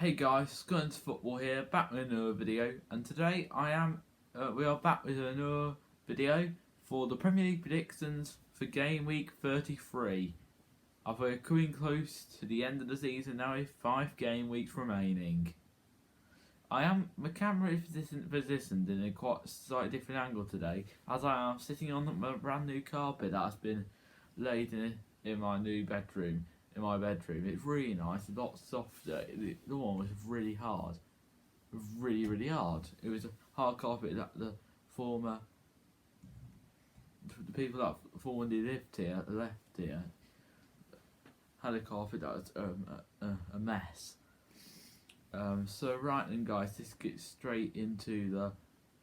Hey guys, Scuttins Football here, back with another video, and today we are back with another video for the Premier League predictions for game week 33. We're coming close to the end of the season now with 5 game weeks remaining. My camera is positioned in a quite slightly different angle today, as I am sitting on my brand new carpet that has been laid in my new bedroom. It's really nice, a lot softer. The one was really hard. Really hard. It was a hard carpet that the people that formerly left here, had a carpet that was a mess. So right then guys, let's get straight into the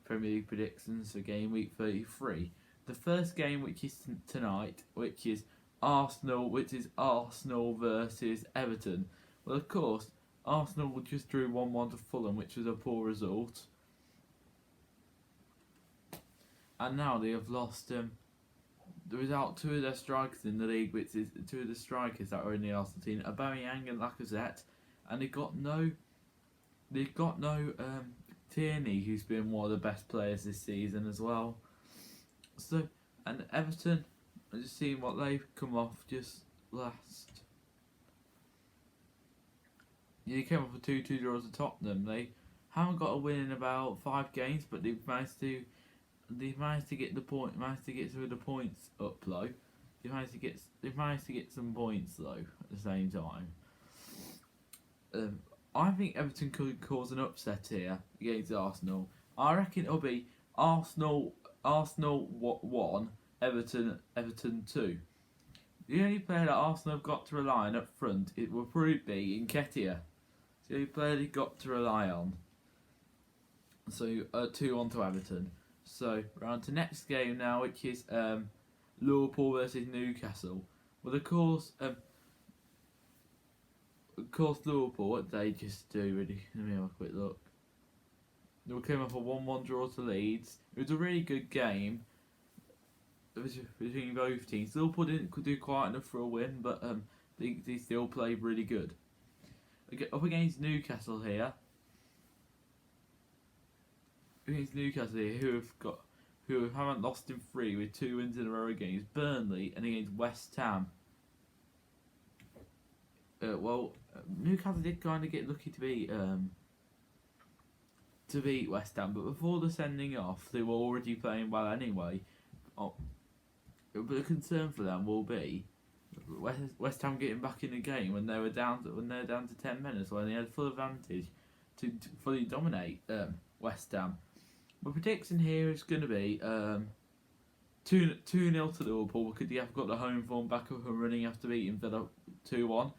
Premier League predictions for game week 33. The first game, which is tonight, which is Arsenal versus Everton. Well, of course, Arsenal just drew 1-1 to Fulham, which was a poor result. And now they have lost without two of their strikers in the league, which is two of the strikers that are in the Arsenal team, Aubameyang and Lacazette, and they've got no Tierney, who's been one of the best players this season as well. So, and Everton, I'm just seeing what they've come off just last. They came off with 2-2 draws to Tottenham. They haven't got a win in about 5 games, but they've managed to get some of the points up though. They've managed to get some points though at the same time. I think Everton could cause an upset here against Arsenal. I reckon it'll be Arsenal 1, Everton 2. The only player that Arsenal have got to rely on up front, it will probably be Nketiah. It's the only player they've got to rely on. So 2-1 to Everton. So we're on to next game now, which is Liverpool versus Newcastle. Well, of course Liverpool, what they just do really. Let me have a quick look. They came off a 1-1 draw to Leeds. It was a really good game between both teams. Liverpool didn't do quite enough for a win, but they still played really good. Up against Newcastle here. Who haven't lost in 3 with 2 wins in a row against Burnley and against West Ham. Newcastle did kind of get lucky to beat West Ham, but before the sending off, they were already playing well anyway. But the concern for them will be West Ham getting back in the game when they're down to 10 minutes, when they had full advantage to fully dominate West Ham. My prediction here is going to be 2-0 to Liverpool, because they have got the home form back up and running after beating Villa 2-1.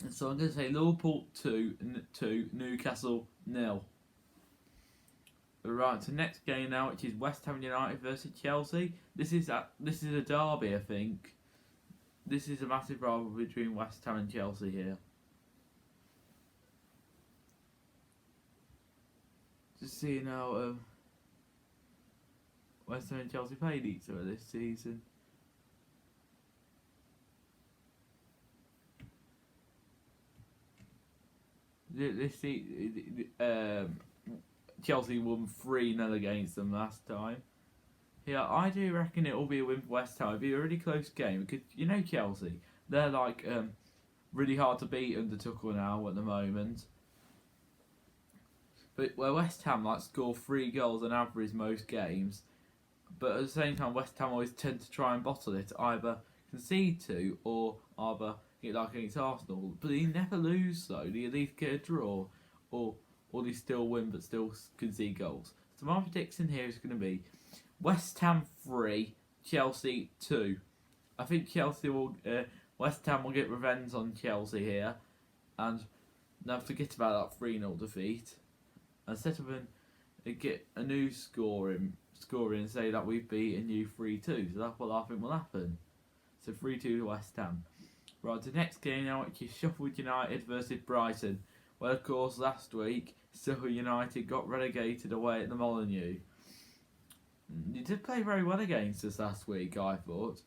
And so I'm going to say Liverpool 2, Newcastle 0. Right, so next game now, which is West Ham United versus Chelsea. This is a derby, I think. This is a massive rivalry between West Ham and Chelsea here. Just seeing how West Ham and Chelsea played each other this season. Chelsea won 3-0 against them last time. Yeah, I do reckon it will be a win for West Ham. It'll be a really close game, because you know Chelsea, they're like really hard to beat under Tuchel now at the moment. But where West Ham score 3 goals on average most games, but at the same time West Ham always tend to try and bottle it, either concede to or either get like against Arsenal. But they never lose though. They at least get a draw, or they still win but still concede goals. So my prediction here is going to be West Ham 3, Chelsea 2. I think West Ham will get revenge on Chelsea here, and now forget about that 3-0 defeat, and set up and get a new scoring and say that we've beaten you 3-2. So that's what I think will happen. So 3-2 to West Ham. Right, the next game now, which is Sheffield United versus Brighton. Well, of course, last week Sheffield United got relegated away at the Molineux. They did play very well against us last week, I thought,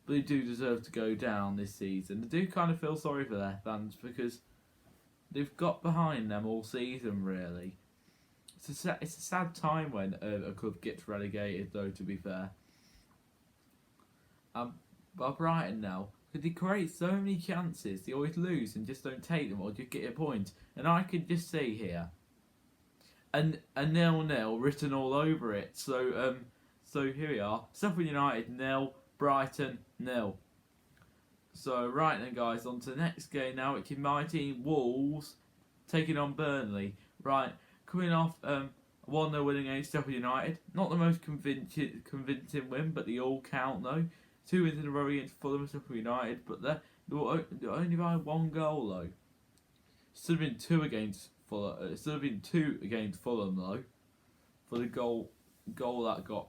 but they do deserve to go down this season. I do kind of feel sorry for their fans, because they've got behind them all season. Really, it's a sad time when a club gets relegated. Though, to be fair, but Brighton now, because they create so many chances, they always lose and just don't take them or just get a point. And I could just see here, a 0-0 written all over it. So here we are. Sheffield United 0, Brighton 0. So right then, guys, on to the next game now, which is my team Wolves taking on Burnley. Right, coming off 1-0 win against Sheffield United. Not the most convincing win, but they all count though. 2 wins in a row against Fulham and Sheffield United, but they're only by 1 goal though. Should have been 2 against Fulham. It should have been 2 against Fulham though, for the goal that got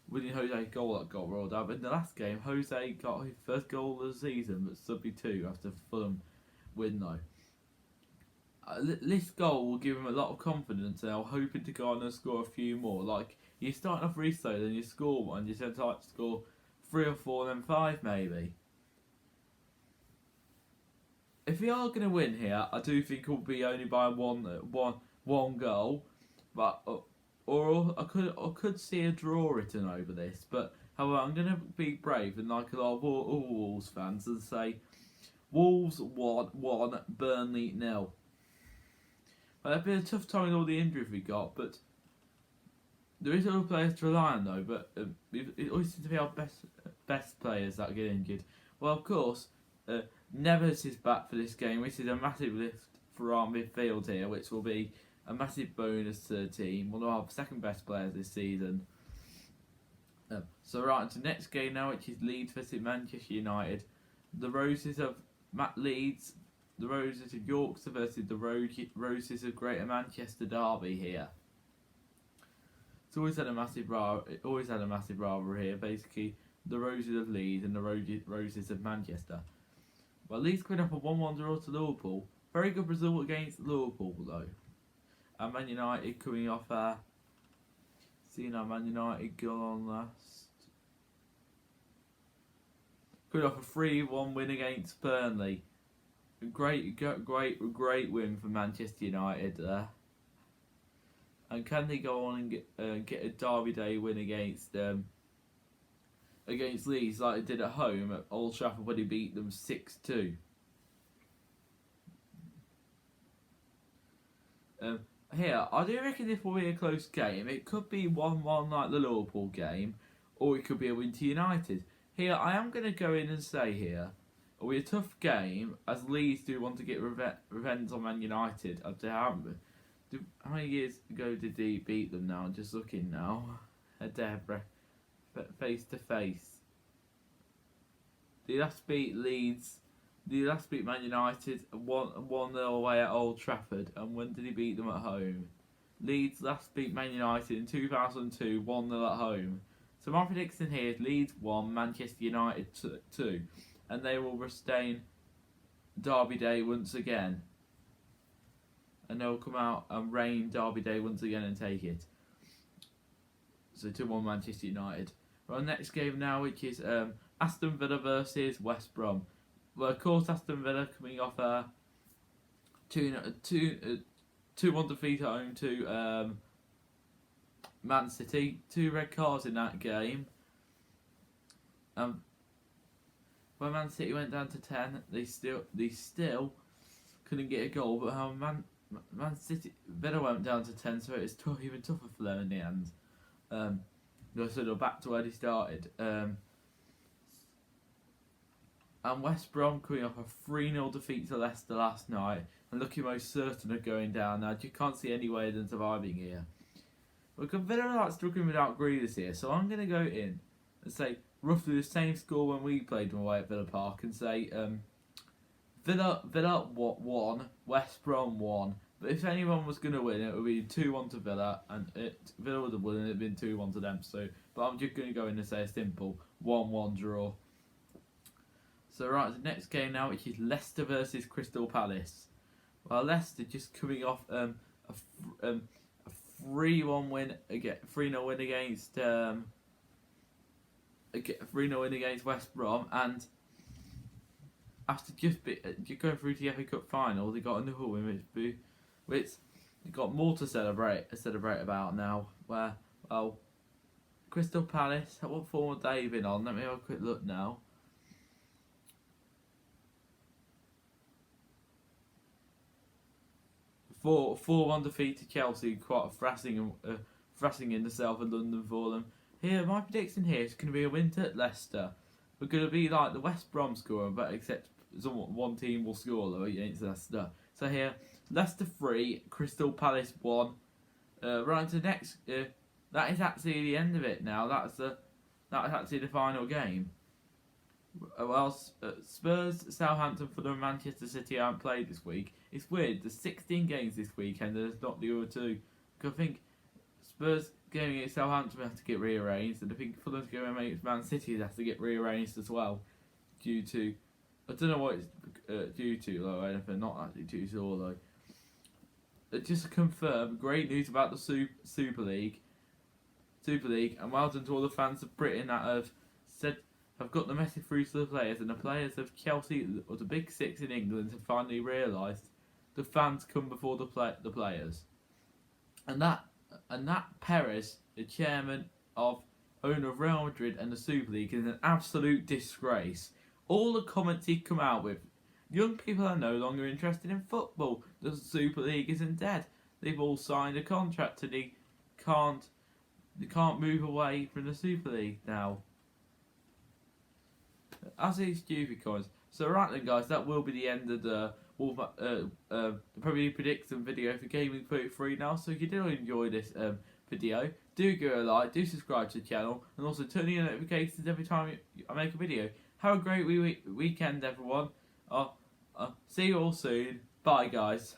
winning Jose's goal that got rolled out. But in the last game, Jose got his first goal of the season, but should be 2 after Fulham win though. This goal will give him a lot of confidence now, hoping to go on and score a few more. Like, you're starting off really slow, then you score one, you tend to like to score 3 or 4, then 5 maybe. If we are going to win here, I do think it will be only by one goal, but or I could see a draw written over this. But however, I'm going to be brave and like a lot of all Wolves fans and say Wolves 1, Burnley 0. Well, it's been a tough time with all the injuries we got, but there is other players to rely on though. But it always seems to be our best players that get injured. Well, of course, Neves is back for this game, which is a massive lift for our midfield here, which will be a massive bonus to the team. One of our second best players this season. So right into the next game now, which is Leeds versus Manchester United. The Roses of Leeds, the Roses of Yorkshire versus the Roses of Greater Manchester derby here. It's always had a massive rivalry here. Basically, the Roses of Leeds and the Roses of Manchester. Well, Leeds coming up a 1-1 draw to Liverpool. Very good result against Liverpool though. And Man United coming off seeing how Man United go on last. Coming off a 3-1 win against Burnley. Great win for Manchester United there. And can they go on and get a Derby Day win against Leeds like they did at home at Old Trafford when he beat them 6-2? Here, I do reckon this will be a close game. It could be 1-1 like the Liverpool game, or it could be a win to United. Here, I am going to go in and say here, it'll be a tough game, as Leeds do want to get revenge on Man United. How many years ago did he beat them now? Just looking now. Deborah, face to face. They last beat Leeds. They last beat Man United 1-0 away at Old Trafford. And when did he beat them at home? Leeds last beat Man United in 2002, 1-0 at home. So my prediction here is Leeds 1, Manchester United 2. And they will sustain Derby Day once again. And they'll come out and reign Derby Day once again and take it. So 2-1 Manchester United. Our next game now, which is Aston Villa versus West Brom. Well, of course, Aston Villa coming off a 2-1 defeat at home to Man City. 2 red cards in that game. When Man City went down to 10, they still couldn't get a goal. But how Man City Villa went down to 10, so it's even tougher for them in the end. So they're back to where they started. And West Brom coming off a 3-0 defeat to Leicester last night and looking most certain of going down now. You can't see any way than surviving here. But Villa are like struggling without Grealish here, so I'm going to go in and say roughly the same score when we played them away at Villa Park and say Villa 1, West Brom 1. But if anyone was going to win, it would be 2-1 to Villa, and Villa would have won and it would have been 2-1 to them. So, but I'm just going to go in and say a simple 1-1 draw. So right, the next game now, which is Leicester versus Crystal Palace. Well, Leicester just coming off a 3-1 win again, 3-0 win against 3-0 win against West Brom, and after just going through to the FA Cup final, they got another win, which they got more to celebrate about now. Where, well, Crystal Palace, what form have they been on? Let me have a quick look now. Four undefeated Chelsea, quite a thrashing in the south of London for them. Here, my prediction here is going to be a win at Leicester. We're going to be like the West Brom scorer, but except one team will score though against Leicester. So here, Leicester 3, Crystal Palace 1. Right to the next. That is actually the end of it now. That is actually the final game. Well, Spurs, Southampton, Fulham, Manchester City haven't played this week. It's weird. There's 16 games this weekend. There's not the other two. Because I think Spurs game against Southampton have to get rearranged, and I think Fulham's game against Man City has to get rearranged as well, due to, I don't know what it's due to though. Anything, not actually due to all though. Just to confirm, great news about the Super League, and well done to all the fans of Britain that have got the message through to the players, and the players of Chelsea, or the Big Six in England, have finally realised the fans come before the players, and that Perez, the chairman owner of Real Madrid and the Super League, is an absolute disgrace. All the comments he come out with, young people are no longer interested in football. The Super League isn't dead. They've all signed a contract and they can't move away from the Super League now. As these stupid comments. So right then, guys, that will be the end of the probably prediction video for Gaming 33 now. So if you did enjoy this video, do give it a like, do subscribe to the channel, and also turn on your notifications every time I make a video. Have a great weekend, everyone. See you all soon. Bye, guys.